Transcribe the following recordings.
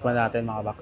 Pa natin mga box.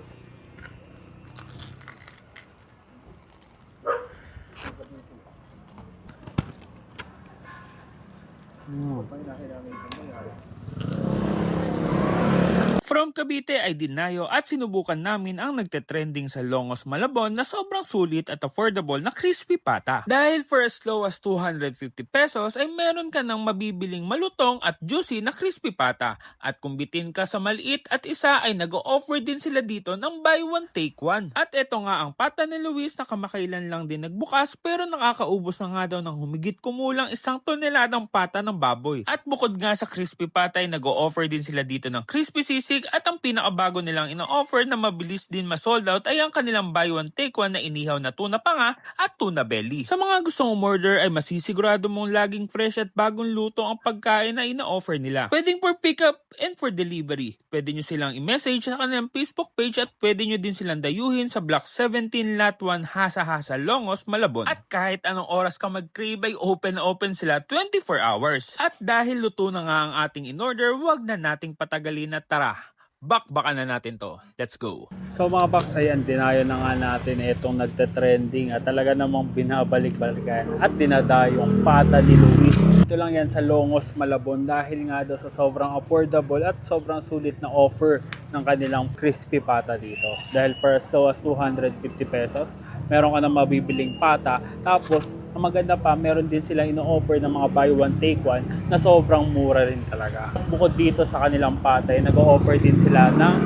From Cavite ay dinayo at sinubukan namin ang nagte-trending sa Longos Malabon na sobrang sulit at affordable na crispy pata. Dahil for as low as 250 pesos ay meron ka ng mabibiling malutong at juicy na crispy pata. At kung bitin ka sa maliit at isa ay nag-o-offer din sila dito ng buy one take one. At eto nga ang pata ni Luis na kamakailan lang din nagbukas pero nakakaubos na nga daw ng humigit kumulang 1 toneladang pata ng baboy. At bukod nga sa crispy pata ay nag-o-offer din sila dito ng crispy sisig at ang pinakabago nilang ino-offer na mabilis din ma-sold out ay ang kanilang buy one take one na inihaw na tuna panga at tuna belly. Sa mga gustong umorder ay masisigurado mong laging fresh at bagong luto ang pagkain na ino-offer nila. Pwedeng for pickup and for delivery. Pwede nyo silang i-message sa kanilang Facebook page at pwede nyo din silang dayuhin sa Block 17 Lot 1 Hasa-Hasa Longos, Malabon. At kahit anong oras ka mag-crave ay open na open sila 24 hours. At dahil luto na nga ang ating in-order, wag na nating patagalin at tara. Bakbakan na natin to. Let's go. So mga box, ayan, dinayo na nga natin itong nagte-trending at talaga namang binabalik-balikan at dinadayo ang pata ni Luis. Ito lang yan sa Longos, Malabon dahil nga daw sa sobrang affordable at sobrang sulit na offer ng kanilang crispy pata dito. Dahil for as low as 250 pesos, meron ka na mabibiling pata. Tapos, ang maganda pa, meron din silang ino-offer ng mga buy one take one na sobrang mura rin talaga. Bukod dito sa kanilang pata, nag-o-offer din sila ng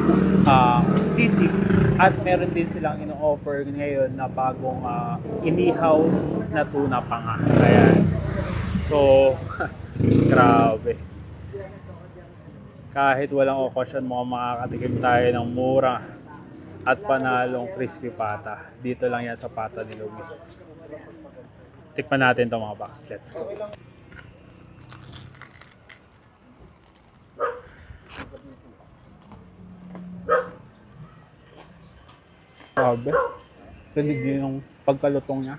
sisig at meron din silang ino-offer ngayon na bagong inihaw na tuna panga. Ayan. So, grabe. Kahit walang okasyon, makakatikim tayo ng mura at panalong crispy pata. Dito lang yan sa pata ni Luis. Tikman natin ito mga box. Let's go. Grabe. Galig din yung pagkalutong niya.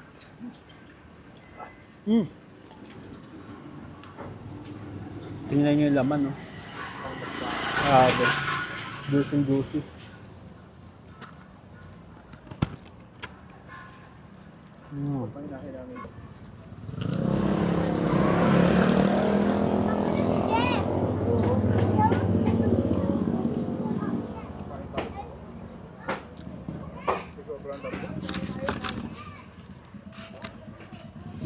Tingnan nyo yung laman, no? Grabe. Juicy.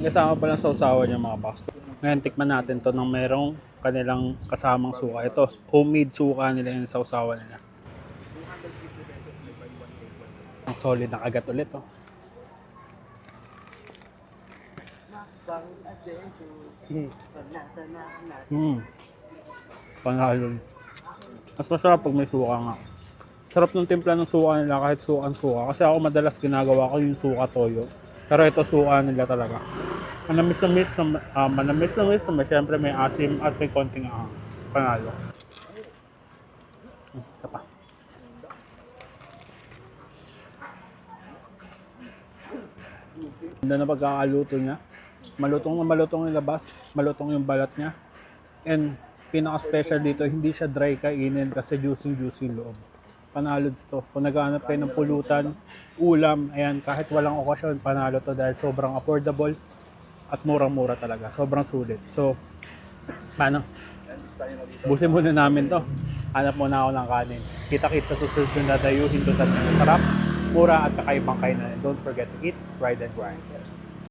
Kasama pa lang sa usawa niya mga box. Ngayon tikman natin to ng merong kanilang kasamang suka. Ito, homemade suka nila yung sa usawa nila. Ang solid na kagat ulit, oh. Panalo. Mas masarap pag may suka nga. Sarap ng timpla ng suka nila kahit suka. Kasi ako madalas ginagawa ko yung suka toyo. Pero ito suka nila talaga. Manamis na siyempre may asim at may konting panalo. Isa pa. Ganda na pagkakaluto niya. Malutong yung labas, malutong yung balat niya. And pinaka-special dito, hindi siya dry kainin kasi juicy loob. Panalo to. Kung naghahanap kayo ng pulutan, ulam, ayan, kahit walang okasyon, panalo to dahil sobrang affordable at murang-mura talaga. Sobrang sulit. So, paano? Busin muna namin to. Hanap muna ako ng kanin. Kita-kita sa susunod na dayuhin to sa sarap, mura at kakaibang kainan. Don't forget to eat, ride and grind.